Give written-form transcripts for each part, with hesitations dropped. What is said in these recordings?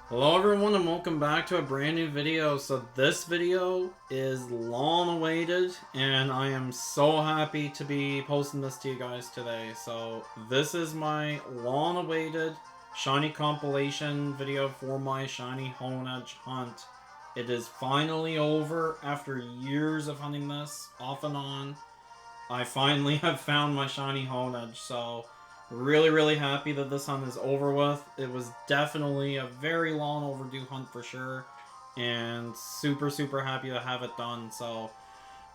Hello everyone and welcome back to a brand new video. So this video is long awaited and I am so happy to be posting this to you guys today. So this is my long awaited shiny compilation video for my Shiny Hondege hunt. It is finally over after years of hunting this off and on. I finally have found my Shiny Honedge, so really happy that this hunt is over with. It was definitely a very long overdue hunt for sure, and super happy to have it done. So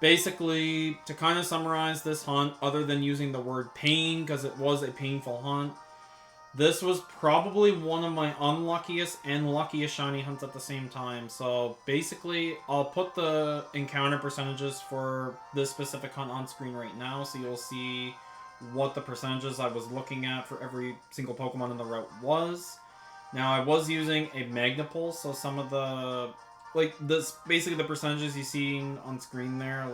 basically, to kind of summarize this hunt, other than using the word pain, because it was a painful hunt, this was probably one of my unluckiest and luckiest shiny hunts at the same time. So basically, I'll put the encounter percentages for this specific hunt on screen right now, so you'll see what the percentages I was looking at for every single Pokemon in the route was. Now, I was using a Magnapulse, so some of the, basically the percentages you see on screen there,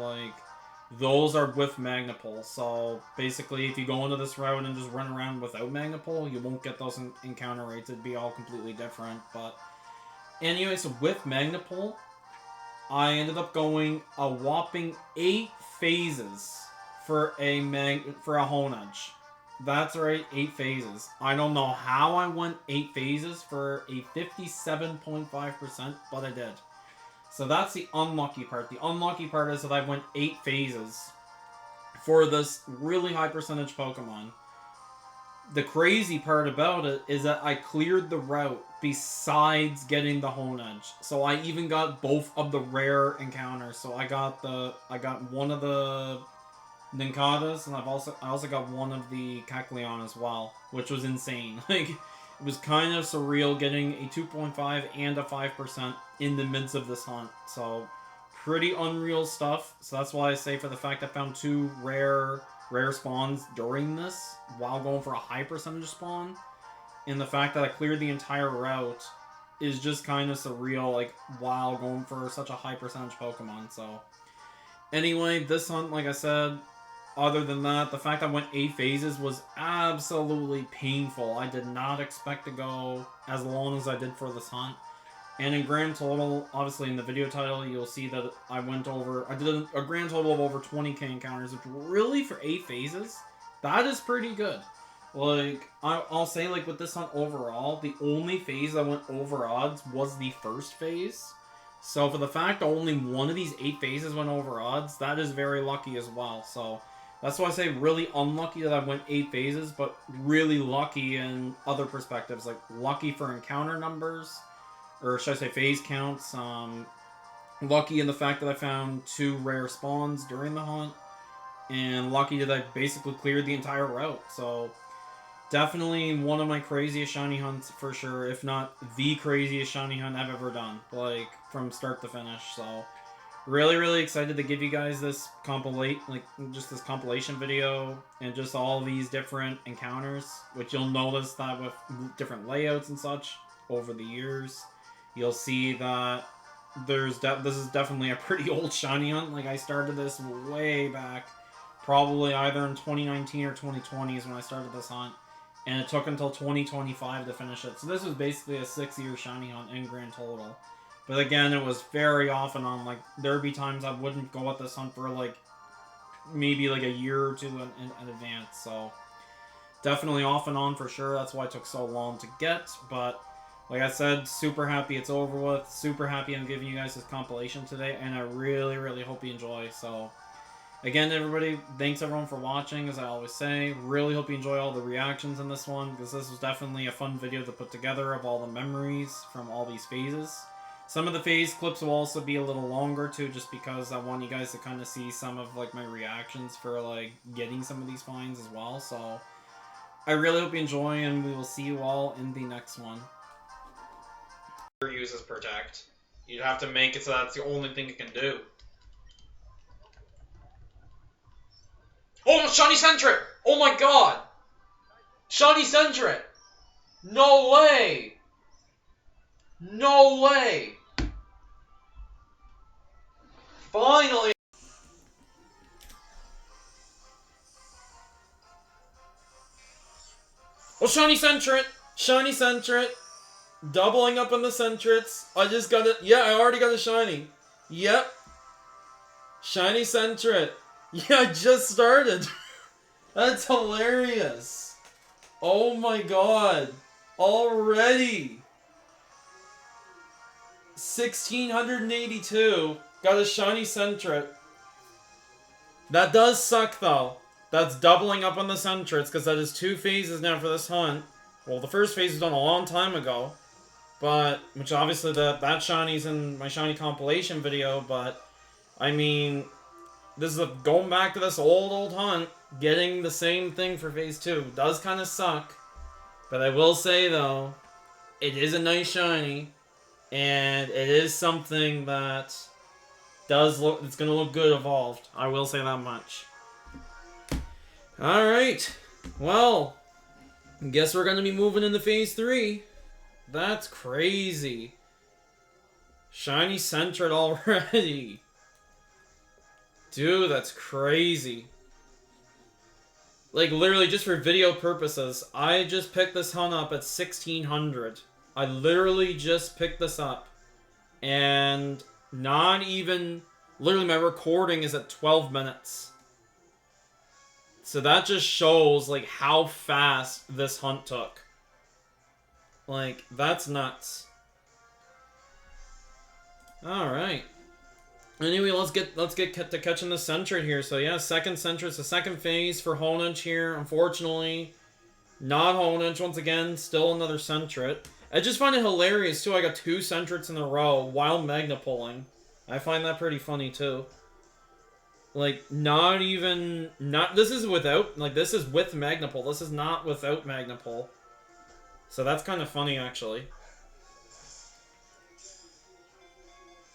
those are with Magnapulse. So basically, if you go into this route and just run around without Magnapulse, you won't get those encounter rates. It'd be all completely different. But anyway, so with Magnapulse, I ended up going a whopping 8 phases for a Honedge. That's right, 8 phases. I don't know how I went 8 phases for a 57.5%, but I did. So that's the unlucky part. The unlucky part is that I went 8 phases for this really high percentage Pokemon. The crazy part about it is that I cleared the route besides getting the Honedge. So I even got both of the rare encounters. So I got one of the Ninkadas, and I also got one of the Kecleon as well, which was insane. It was kind of surreal getting a 2.5 and a 5% in the midst of this hunt. So, pretty unreal stuff. So that's why I say for the fact I found 2 rare spawns during this, while going for a high percentage spawn, and the fact that I cleared the entire route is just kind of surreal, while going for such a high percentage Pokemon. So, anyway, this hunt, like I said, other than that, the fact I went 8 phases was absolutely painful. I did not expect to go as long as I did for this hunt. And in grand total, obviously in the video title, you'll see that I did a grand total of over 20k encounters, which really for 8 phases, that is pretty good. I'll say, with this hunt overall, the only phase I went over odds was the first phase. So for the fact that only one of these 8 phases went over odds, that is very lucky as well. So that's why I say really unlucky that I went 8 phases, but really lucky in other perspectives. Lucky for encounter numbers, or should I say phase counts. Lucky in the fact that I found 2 rare spawns during the hunt. And lucky that I basically cleared the entire route. So definitely one of my craziest shiny hunts for sure, if not the craziest shiny hunt I've ever done. From start to finish. So really excited to give you guys this this compilation video and just all these different encounters, which you'll notice that with different layouts and such over the years, you'll see that this is definitely a pretty old shiny hunt. I started this way back, probably either in 2019 or 2020 is when I started this hunt, and it took until 2025 to finish it. So this was basically a 6-year shiny hunt in grand total. But again, it was very off and on. There'd be times I wouldn't go at this hunt for, maybe a year or 2 in advance. So, definitely off and on for sure. That's why it took so long to get. But, like I said, super happy it's over with. Super happy I'm giving you guys this compilation today. And I really hope you enjoy. So, again, everybody, thanks everyone for watching, as I always say. Really hope you enjoy all the reactions in this one, because this was definitely a fun video to put together of all the memories from all these phases. Some of the phase clips will also be a little longer too, just because I want you guys to kind of see some of my reactions for getting some of these finds as well. So I really hope you enjoy, and we will see you all in the next one. Uses protect. You'd have to make it so that's the only thing it can do. Oh, Shiny Sentret! Oh my god! Shiny Sentret! No way! No way! Finally! Oh, Shiny Sentret! Shiny Sentret! Doubling up on the Centrets. I just got it. Yeah, I already got a shiny. Yep. Shiny Centret. Yeah, I just started. That's hilarious. Oh my god. Already. 1682. Got a shiny Centret. That does suck though. That's doubling up on the Centrets because that is 2 phases now for this hunt. Well, the first phase was done a long time ago. But, which obviously that shiny's in my shiny compilation video, but, I mean, this is going back to this old hunt, getting the same thing for phase 2. Does kind of suck, but I will say, though, it is a nice shiny, and it is something that does look, it's going to look good evolved. I will say that much. Alright, well, I guess we're going to be moving into phase 3. That's crazy. Shiny Centret already. Dude, that's crazy. Like, literally, just for video purposes, I just picked this hunt up at 1600. I literally just picked this up. And not even... Literally, my recording is at 12 minutes. So that just shows, like, how fast this hunt took. Like, that's nuts. Alright. Anyway, let's get to catching the Centret here. So yeah, second Centret, the second phase for Honedge here. Unfortunately, not Honedge once again. Still another Centret. I just find it hilarious too. I got 2 Centrets in a row while Magna pulling. I find that pretty funny too. Like, not even... This is without... Like, this is with Magna pull. This is not without Magna pull. So that's kind of funny, actually.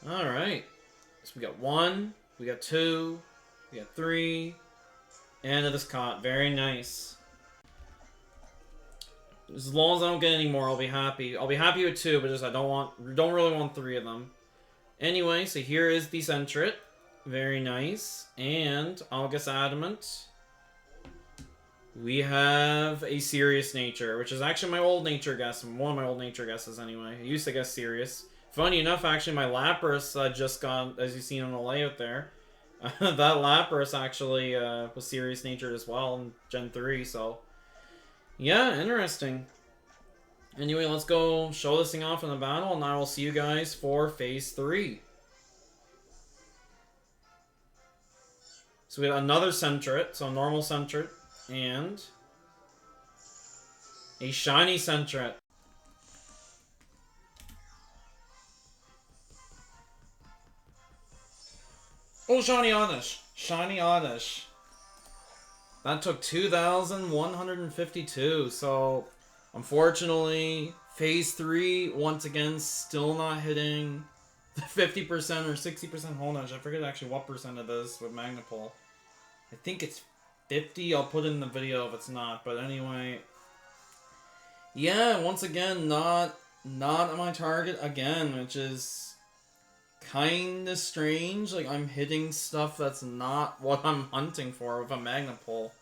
Alright. So we got 1, we got 2, we got 3, and it is caught. Very nice. As long as I don't get any more, I'll be happy. I'll be happy with 2, but just I don't really want 3 of them. Anyway, so here is the Centret. Very nice. And August Adamant. We have a Serious Nature, which is actually my old nature guess. One of my old nature guesses, anyway. I used to guess Serious. Funny enough, actually, my Lapras just got, as you've seen on the layout there, that Lapras actually was Serious Natured as well in Gen 3, so... Yeah, interesting. Anyway, let's go show this thing off in the battle, and I will see you guys for Phase 3. So we got another Centret, so normal Centret. And a Shiny Centret. Oh, Shiny Hondege. Shiny Hondege. That took 2,152. So, unfortunately, Phase 3, once again, still not hitting the 50% or 60% Honedge. I forget actually what percent it is with Magna Pull. I think it's 50. I'll put it in the video if it's not, but anyway, yeah, once again, not my target again, which is kind of strange. Like, I'm hitting stuff that's not what I'm hunting for with a Magna Pull.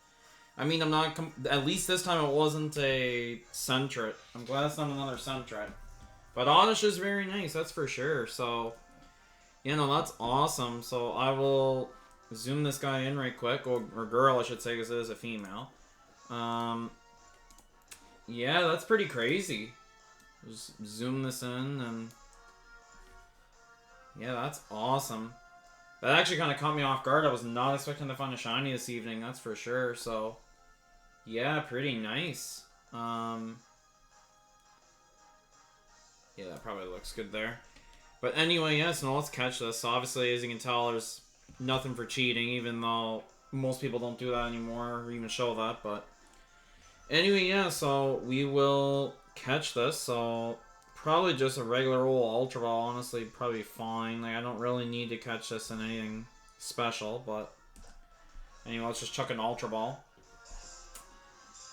I mean, I'm not, at least this time it wasn't a Centret. I'm glad it's not another Centret. But Honedge is very nice, that's for sure. So, you know, that's awesome. So I will zoom this guy in right quick, or girl, I should say, because it is a female. Yeah, that's pretty crazy. Just zoom this in, and yeah, that's awesome. That actually kind of caught me off guard. I was not expecting to find a shiny this evening, that's for sure. So, yeah, pretty nice. Yeah, that probably looks good there. But anyway, yes, now let's catch this. So obviously, as you can tell, there's nothing for cheating, even though most people don't do that anymore or even show that. But anyway, yeah, so we will catch this. So probably just a regular old Ultra Ball, honestly, probably fine. Like, I don't really need to catch this in anything special, but anyway, let's just chuck an Ultra Ball.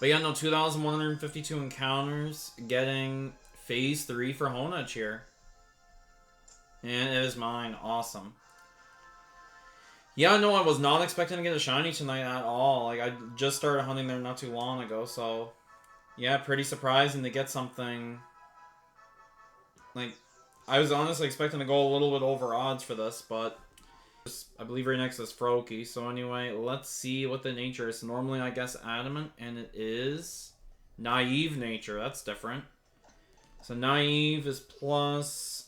But yeah, no, 2,152 encounters, getting Phase 3 for Honedge here. And it is mine. Awesome. Yeah, no, I was not expecting to get a shiny tonight at all. Like, I just started hunting there not too long ago, so yeah, pretty surprising to get something like, I was honestly expecting to go a little bit over odds for this, but I believe right next is Froakie. So anyway, let's see what the nature is. Normally, I guess adamant, and it is naive nature. That's different. So naive is plus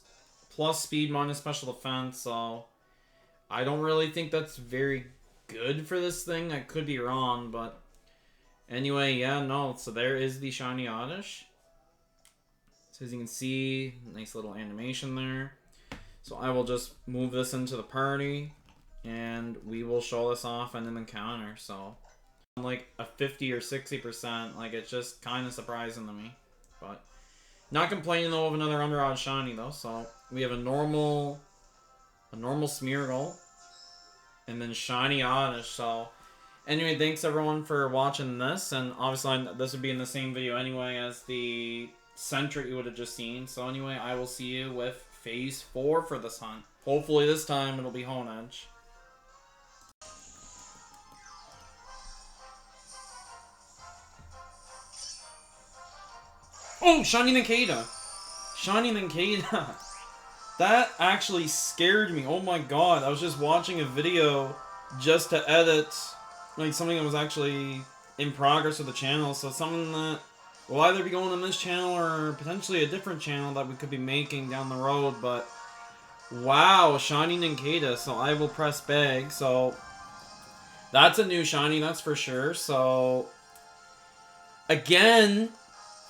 speed minus special defense. So I don't really think that's very good for this thing. I could be wrong, but anyway, yeah, no. So there is the Shiny Hondege. So as you can see, nice little animation there. So I will just move this into the party, and we will show this off in an encounter. So like a 50 or 60%, like it's just kind of surprising to me, but not complaining though of another underodd shiny though. So we have a normal Smeargle, and then Shiny Hondege. So anyway, thanks everyone for watching this, and obviously this would be in the same video anyway as the Centric you would have just seen. So anyway, I will see you with Phase 4 for this hunt. Hopefully this time it'll be Honedge. Oh, Shiny Hondege! Shiny Hondege! That actually scared me. Oh my god, I was just watching a video just to edit like something that was actually in progress with the channel. So something that will either be going on this channel or potentially a different channel that we could be making down the road. But wow, Shiny Hondege. So I will press bag. So that's a new shiny, that's for sure. So again,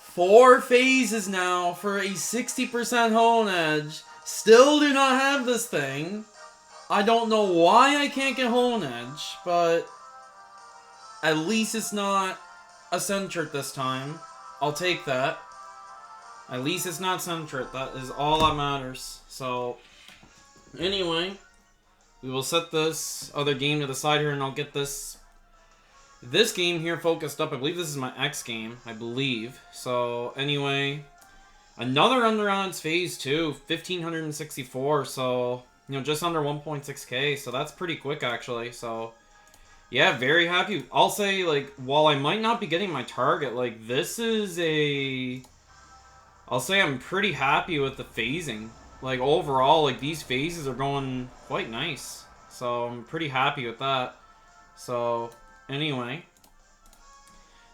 4 phases now for a 60% Honedge. Still do not have this thing. I don't know why I can't get Honedge, but at least it's not a Centric this time. I'll take that. At least it's not Centric. That is all that matters. So, anyway, we will set this other game to the side here, and I'll get this game here focused up. I believe this is my X game. I believe. So, anyway, another under odds phase 2, 1,564. So, you know, just under 1.6k. So that's pretty quick, actually. So, yeah, very happy. I'll say, like, while I might not be getting my target, like, this is a... I'll say I'm pretty happy with the phasing. Like, overall, like, these phases are going quite nice. So, I'm pretty happy with that. So, anyway.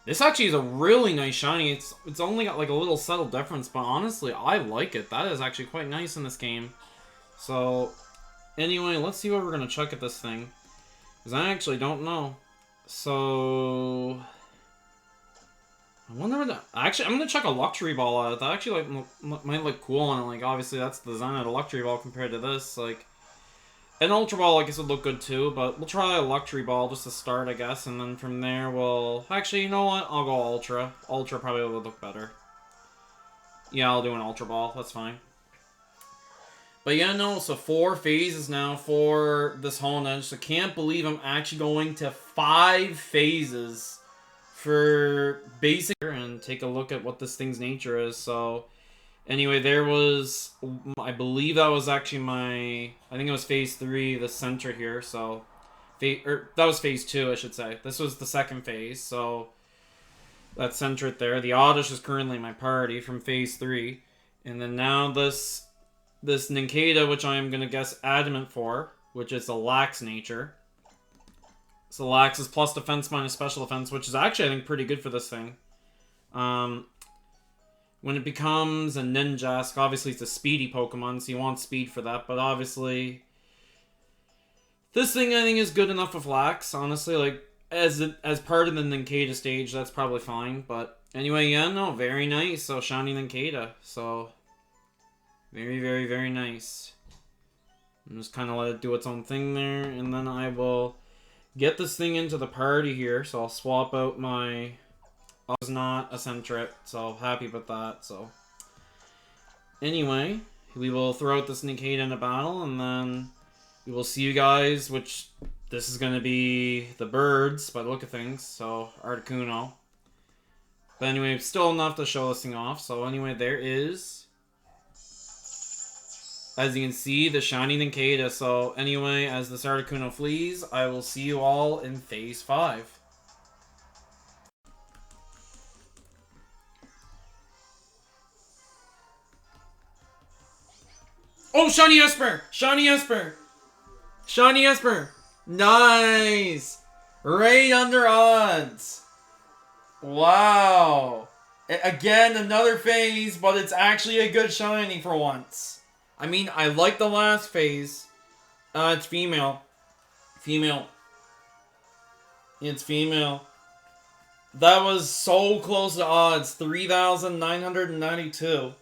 This actually is a really nice shiny. It's only got, like, a little subtle difference, but honestly, I like it. That is actually quite nice in this game. So, anyway, let's see what we're going to chuck at this thing. Because I actually don't know. So, I wonder what that... Actually, I'm going to chuck a Luxury Ball at it. That actually might look cool on it. Like, obviously, that's the design of a Luxury Ball compared to this. Like, an Ultra Ball, I guess, would look good too. But we'll try a Luxury Ball just to start, I guess. And then from there, we'll... Actually, you know what? I'll go Ultra. Ultra probably would look better. Yeah, I'll do an Ultra Ball. That's fine. But yeah, no, so 4 phases now for this Honedge. So can't believe I'm actually going to 5 phases for basic. And take a look at what this thing's nature is. So anyway, there was, I believe that was actually my, I think it was phase 3, the center here. So, that was phase 2, I should say. This was the second phase. So that's centered there. The Oddish is currently my party from phase 3. And then now this Hondege, which I am going to guess adamant for, which is a lax nature. So lax is plus defense minus special defense, which is actually, I think, pretty good for this thing. When it becomes a Ninjask, obviously it's a speedy Pokemon, so you want speed for that, but obviously this thing, I think, is good enough with lax, honestly. Like, as part of the Hondege stage, that's probably fine, but anyway, yeah, no, very nice. So, Shiny Hondege, so... Very, very, very nice. I'm just kind of let it do its own thing there. And then I will get this thing into the party here. So I'll swap out my... I was not a Centric, so happy with that. So anyway, we will throw out this Hondege in a battle. And then we will see you guys, which this is going to be the birds by the look of things. So Articuno. But anyway, still enough to show this thing off. So anyway, there is... As you can see, the Shiny Hondege. So anyway, as this Articuno flees, I will see you all in phase 5. Oh, Shiny Esper! Shiny Esper! Shiny Esper! Nice! Right under odds. Wow. Again, another phase, but it's actually a good shiny for once. I mean, I like the last phase. It's female. Female. It's female. That was so close to odds. 3,992.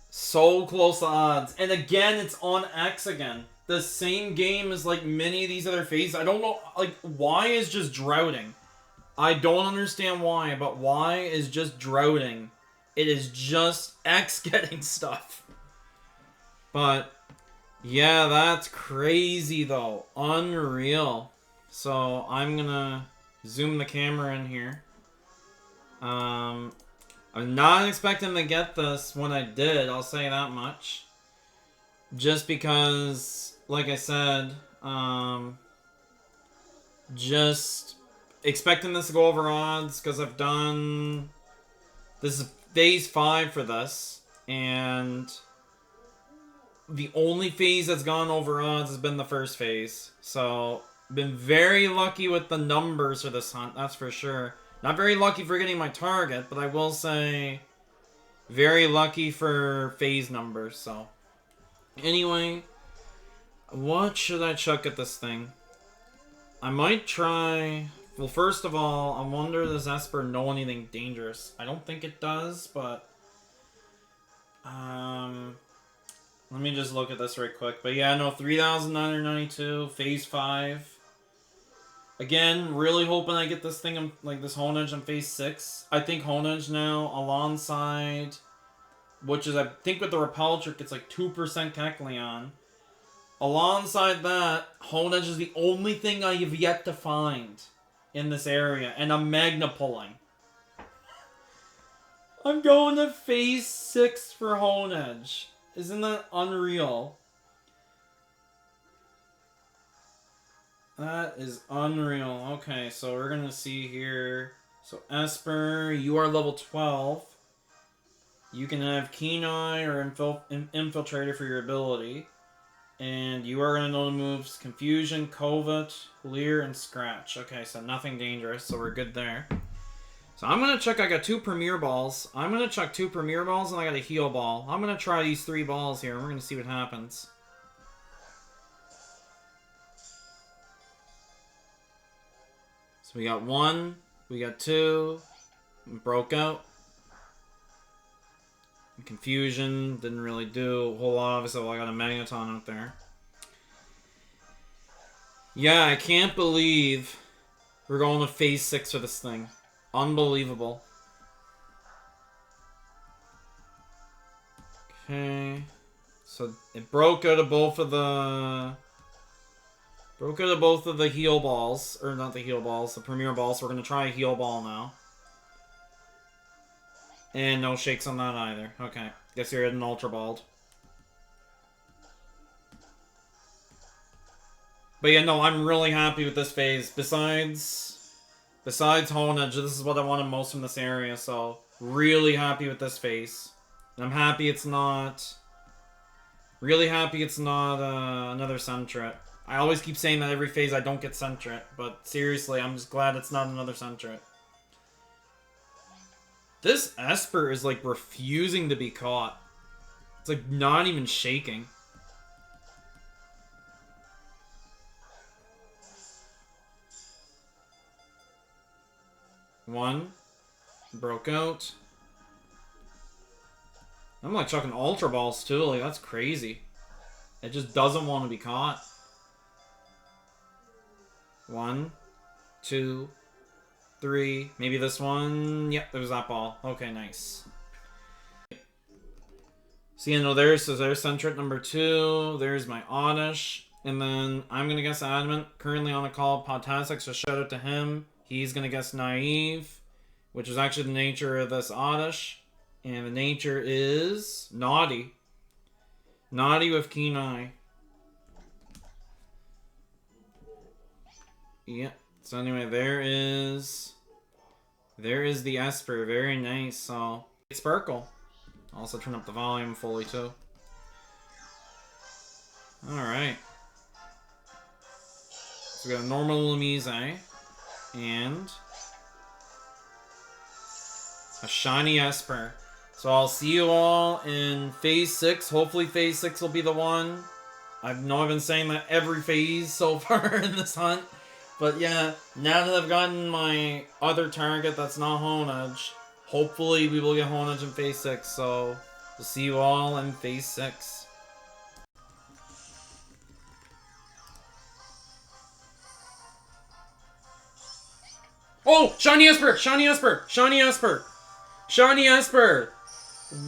So close to odds. And again, it's on X again. The same game as like many of these other phases. I don't know, like, Y is just droughting. I don't understand why, but Y is just droughting. It is just X getting stuff. But, yeah, that's crazy though. Unreal. So, I'm gonna zoom the camera in here. I'm not expecting to get this when I did, I'll say that much. Just because, like I said, just expecting this to go over odds because I've done... This is phase 5 for this, and the only phase that's gone over odds has been the first phase. So, been very lucky with the numbers for this hunt, that's for sure. Not very lucky for getting my target, but I will say very lucky for phase numbers, so. Anyway, what should I chuck at this thing? I might try... Well, first of all, I wonder does Esper know anything dangerous? I don't think it does, but... let me just look at this right quick. But yeah, no, 3,992, phase 5. Again, really hoping I get this thing, like this Honedge in phase 6. I think Honedge now, alongside, which is, I think with the Repel trick, it's like 2% Kecleon. Alongside that, Honedge is the only thing I have yet to find in this area, and I'm Magna pulling. I'm going to phase 6 for Honedge. Isn't that unreal? That is unreal. Okay, so we're gonna see here. So Esper, you are level 12. You can have Keen Eye or Infiltrator for your ability. And you are going to know the moves Confusion, Covet, Leer, and Scratch. Okay, so nothing dangerous, so we're good there. So I'm going to check, I got 2 Premier Balls. I'm going to chuck 2 Premier Balls, and I got a Heal Ball. I'm going to try these 3 balls here, and we're going to see what happens. So we got 1, we got 2, broke out. Confusion, didn't really do a whole lot. Obviously, I got a Magneton out there. Yeah, I can't believe we're going to phase 6 for this thing. Unbelievable. Okay. So it broke out of both of the... Broke out of both of the heal balls. Or not the heal balls, the Premier Balls. So we're going to try a heal ball now. And no shakes on that either. Okay. Guess you're at an Ultra Balled. But yeah, no, I'm really happy with this phase. Besides Honedge, this is what I wanted most from this area, so really happy with this phase. And I'm happy it's not... Really happy it's not another Sentret. I always keep saying that every phase I don't get Sentret, but seriously, I'm just glad it's not another Sentret. This Esper is like refusing to be caught. It's like not even shaking. One. Broke out. I'm like chucking Ultra Balls too, like that's crazy. It just doesn't want to be caught. 1, 2, 3. Maybe this one. Yep, there's that ball. Okay, nice. So yeah, no, there's Sentret number 2. There's my Oddish. And then I'm gonna guess Adamant. Currently on a call, Podtastic, so shout out to him. He's gonna guess Naive, which is actually the nature of this Oddish. And the nature is Naughty. Naughty with Keen Eye. Yep. So anyway, there is the Esper. Very nice. So Sparkle. Also turn up the volume fully too. Alright. So we got a normal Lumise and a shiny Esper. So I'll see you all in Phase 6. Hopefully Phase 6 will be the one. I know I've been saying that every phase so far in this hunt. But yeah, now that I've gotten my other target that's not Honedge, hopefully we will get Honedge in Phase 6. So we'll see you all in Phase 6. Oh! Shiny Esper! Shiny Esper! Shiny Esper! Shiny Esper!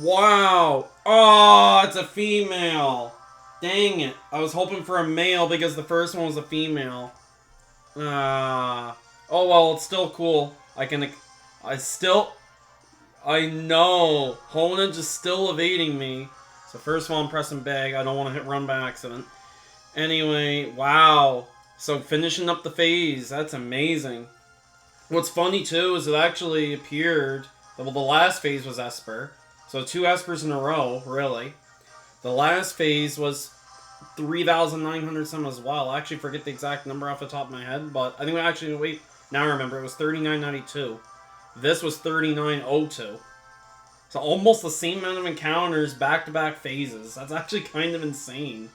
Wow! Oh, it's a female! Dang it. I was hoping for a male because the first one was a female. Oh well, it's still cool. I know! Honedge is still evading me. So first of all, I'm pressing bag. I don't want to hit run by accident. Anyway, wow. So finishing up the phase. That's amazing. What's funny too is it actually appeared... Well, the last phase was Esper. So 2 Espers in a row, really. The last phase was 3,900 some as well. I actually forget the exact number off the top of my head, but I think wait, now I remember, it was 3992. This was 3902. So almost the same amount of encounters back-to-back phases. That's actually kind of insane.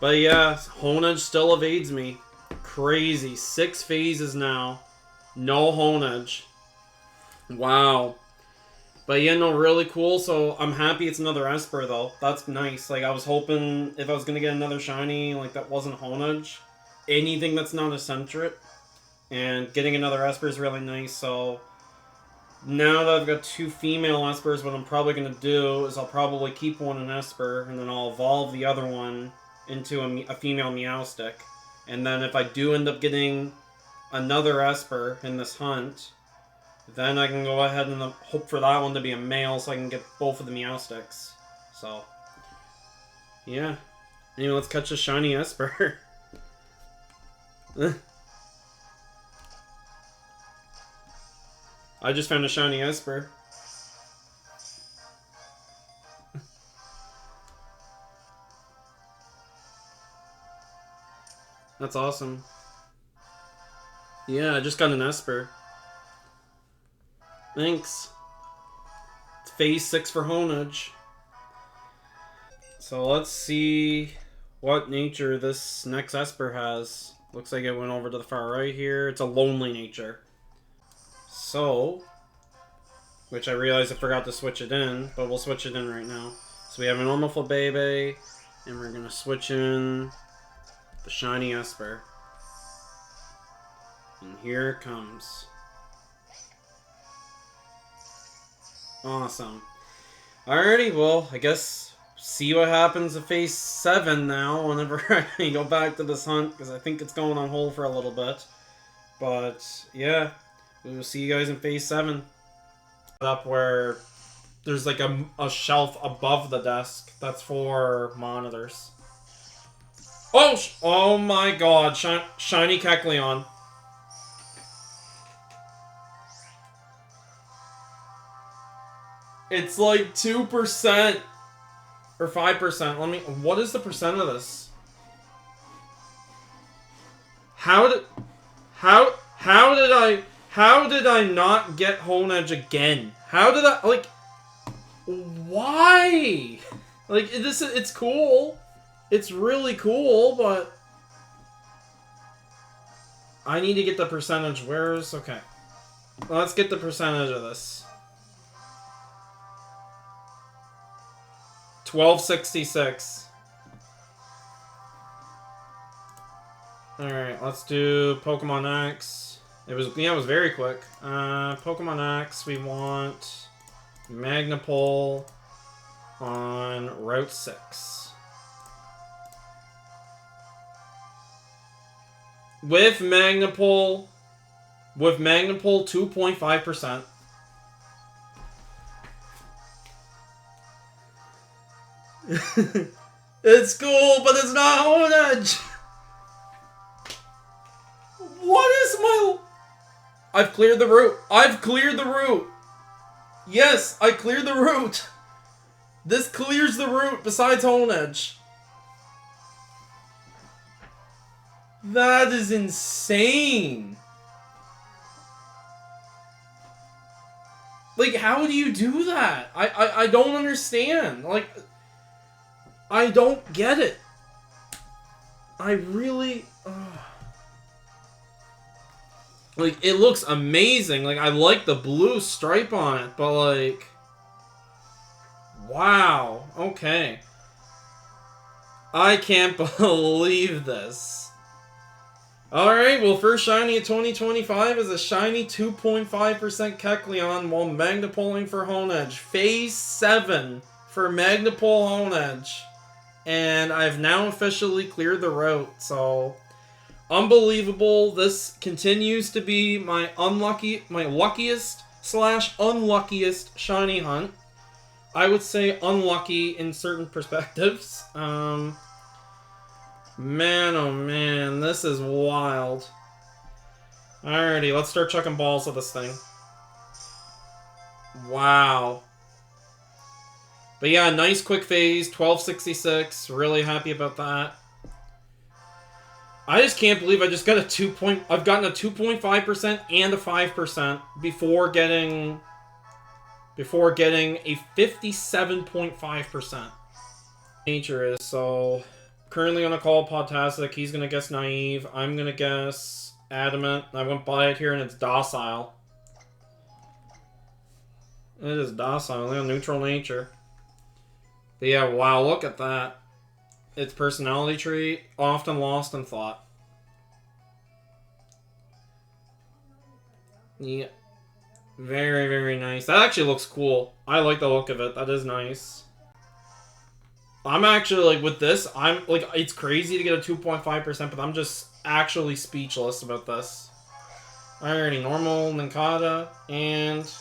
But yeah, Honedge still evades me. Crazy. 6 phases now. No Honedge. Wow. But yeah, no, really cool. So I'm happy it's another Esper though. That's nice. Like I was hoping if I was gonna get another shiny, like that wasn't Honedge. Anything that's not eccentric. And getting another Esper is really nice. So now that I've got 2 female Espers, what I'm probably gonna do is I'll probably keep one an Esper, and then I'll evolve the other one into a female Meowstic. And then if I do end up getting another Esper in this hunt, then I can go ahead and hope for that one to be a male so I can get both of the Meowsticks. So, yeah. Anyway, let's catch a shiny Esper. I just found a shiny Esper. That's awesome. Yeah, I just got an Esper. Thanks. It's Phase 6 for Honedge. So let's see what nature this next Esper has. Looks like it went over to the far right here. It's a lonely nature. So, which I realized I forgot to switch it in, but we'll switch it in right now. So we have a normal Flabébé, and we're going to switch in the shiny Esper. And here it comes. Awesome. Alrighty, well, I guess see what happens in Phase 7 now whenever I go back to this hunt, because I think it's going on hold for a little bit. But, yeah, we will see you guys in Phase 7. Up where there's like a shelf above the desk that's for monitors. Oh! Oh my god, shiny Kecleon. It's like 2% or 5%. What is the percent of this? How did I not get Honedge again? How did I, like, why? Like, it's cool. It's really cool, but I need to get the percentage. Okay. Let's get the percentage of this. 1266. Alright, let's do Pokemon X. It was very quick. Pokemon X, we want Magnapole on Route 6. With Magnapole 2.5%. It's cool, but it's not Honedge. What is my... I've cleared the route. Yes, I cleared the route. This clears the route besides Honedge. That is insane. Like, how do you do that? I don't understand. Like, I don't get it. I really... Like, it looks amazing. Like, I like the blue stripe on it, but like... Wow. Okay. I can't believe this. Alright, well, first shiny of 2025 is a shiny 2.5% Kecleon while Magnapulling for Honedge. Phase 7 for Magnapull Honedge. And I've now officially cleared the route, so... Unbelievable. This continues to be my luckiest / unluckiest shiny hunt. I would say unlucky in certain perspectives. Man, oh man, this is wild. Alrighty, let's start chucking balls at this thing. Wow. But yeah, nice quick phase, 1266. Really happy about that. I just can't believe I just got a I've gotten a 2.5% and a 5% before getting a 57.5%. Nature is, so currently gonna call Podtastic, he's gonna guess naive, I'm gonna guess adamant. I went by it here and it's docile. It is docile, look at neutral nature. But yeah, wow, look at that. Its personality trait, often lost in thought. Yeah. Very, very nice. That actually looks cool. I like the look of it. That is nice. I'm actually, like, with this, I'm, like, it's crazy to get a 2.5%, but I'm just actually speechless about this. Alrighty, normal Nincada, and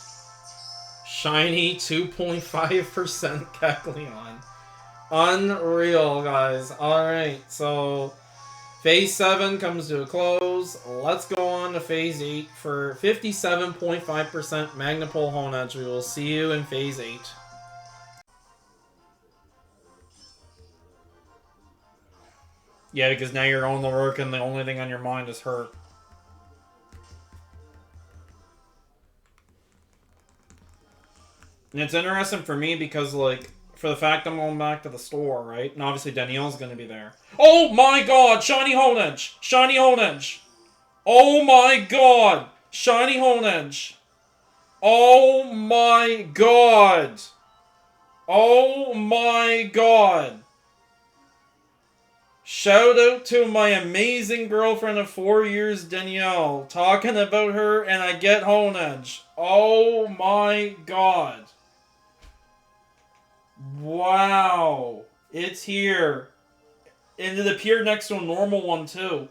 shiny 2.5% Kecleon. Unreal, guys. Alright, so Phase 7 comes to a close. Let's go on to Phase 8 for 57.5% Magnapull Honedge. We will see you in Phase 8. Yeah, because now you're on the work and the only thing on your mind is her. And it's interesting for me because, like, for the fact I'm going back to the store, right? And obviously Danielle's going to be there. Oh my god! Shiny Hondege! Shiny Hondege! Oh my god! Shiny Hondege! Oh my god! Oh my god! Shout out to my amazing girlfriend of 4 years, Danielle. Talking about her and I get Honedge. Oh my god. Wow. It's here. And it appeared next to a normal one too.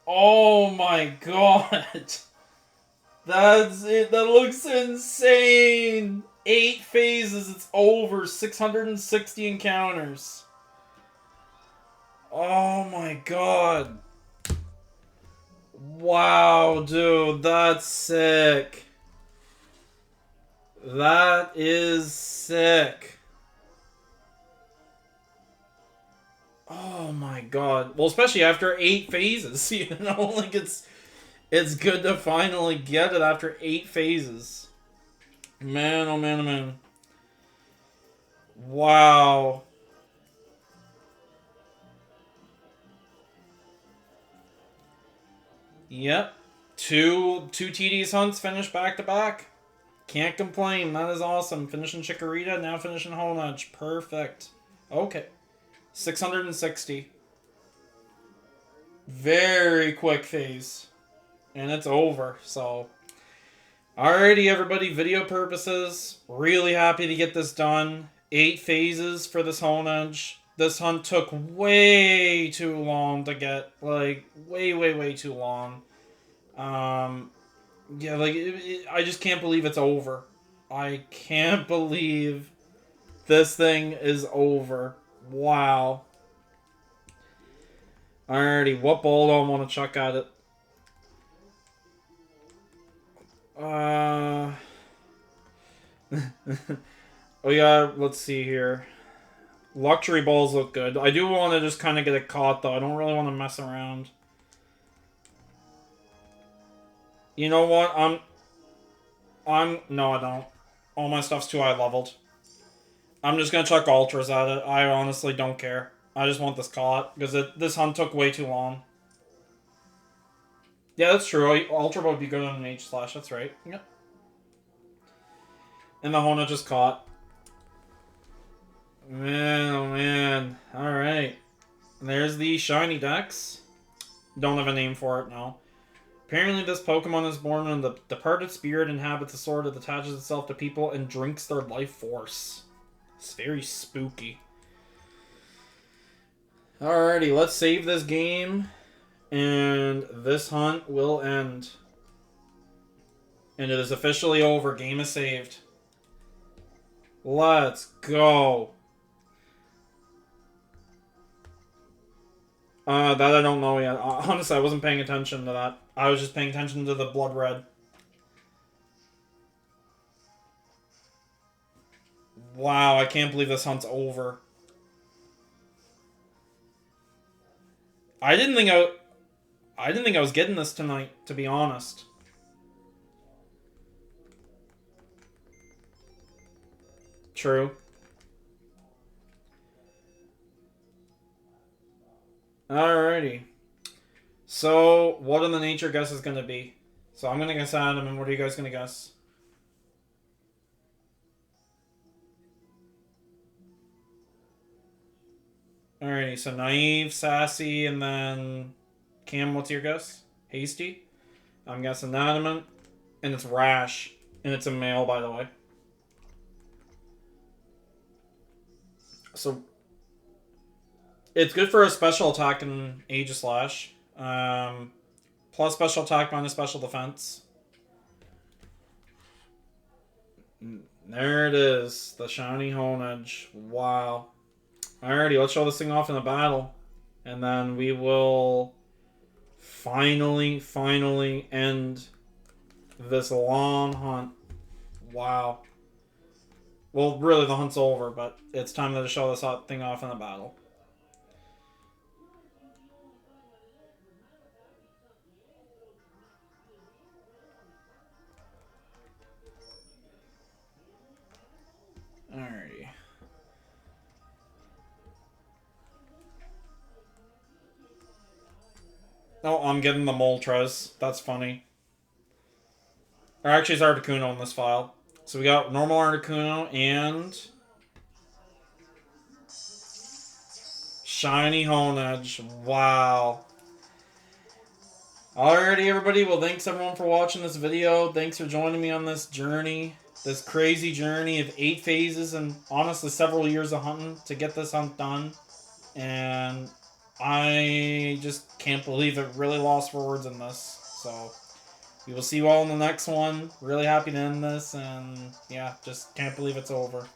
Oh my god. That's it. That looks insane. 8 phases. It's over. 660 encounters. Oh my god. Wow, dude. That's sick. That is sick. Oh my god. Well, especially after 8 phases, you know, like it's good to finally get it after 8 phases. Man, oh man, oh man. Wow. Yep. Two TD's hunts finished back to back. Can't complain. That is awesome. Finishing Chikorita, now finishing Honedge. Perfect. Okay. 660. Very quick phase. And it's over, so... Alrighty, everybody. Video purposes. Really happy to get this done. 8 phases for this Honedge. This hunt took way too long to get. Like, way too long. Yeah, like, I just can't believe it's over. I can't believe this thing is over. Wow. Alrighty, what ball do I want to chuck at it? Oh yeah, let's see here. Luxury balls look good. I do want to just kind of get it caught, though. I don't really want to mess around. You know what? No, I don't. All my stuff's too high leveled. I'm just gonna chuck ultras at it. I honestly don't care. I just want this caught, because this hunt took way too long. Yeah, that's true. Ultra would be good on an H/. That's right. Yep. And the Honedge just caught. Man, oh man. Alright. There's the shiny Dex. Don't have a name for it now. Apparently this Pokemon is born when the departed spirit inhabits a sword that attaches itself to people and drinks their life force. It's very spooky. Alrighty, let's save this game. And this hunt will end. And it is officially over. Game is saved. Let's go. That I don't know yet. Honestly, I wasn't paying attention to that. I was just paying attention to the blood red. Wow, I can't believe this hunt's over. I didn't think I was getting this tonight, to be honest. True. Alrighty. So, what are the nature guesses going to be? So, I'm going to guess Adam, and what are you guys going to guess? Alrighty, so naive, sassy, and then... Cam, what's your guess? Hasty? I'm guessing adamant, and it's rash. And it's a male, by the way. So, it's good for a special attack in Aegislash. Plus special attack, minus special defense. There it is. The Shiny Hondege. Wow. Alrighty, let's show this thing off in a battle. And then we will finally end this long hunt. Wow. Well, really, the hunt's over, but it's time to show this thing off in a battle. Alrighty. Oh, I'm getting the Moltres. That's funny. Or actually, it's Articuno in this file. So we got normal Articuno and... Shiny Honedge. Wow. Alrighty, everybody. Well, thanks everyone for watching this video. Thanks for joining me on this journey. This crazy journey of 8 phases and honestly several years of hunting to get this hunt done. And I just can't believe it. Really lost for words in this. So we will see you all in the next one. Really happy to end this. And yeah, just can't believe it's over.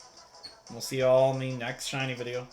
We'll see you all in the next shiny video.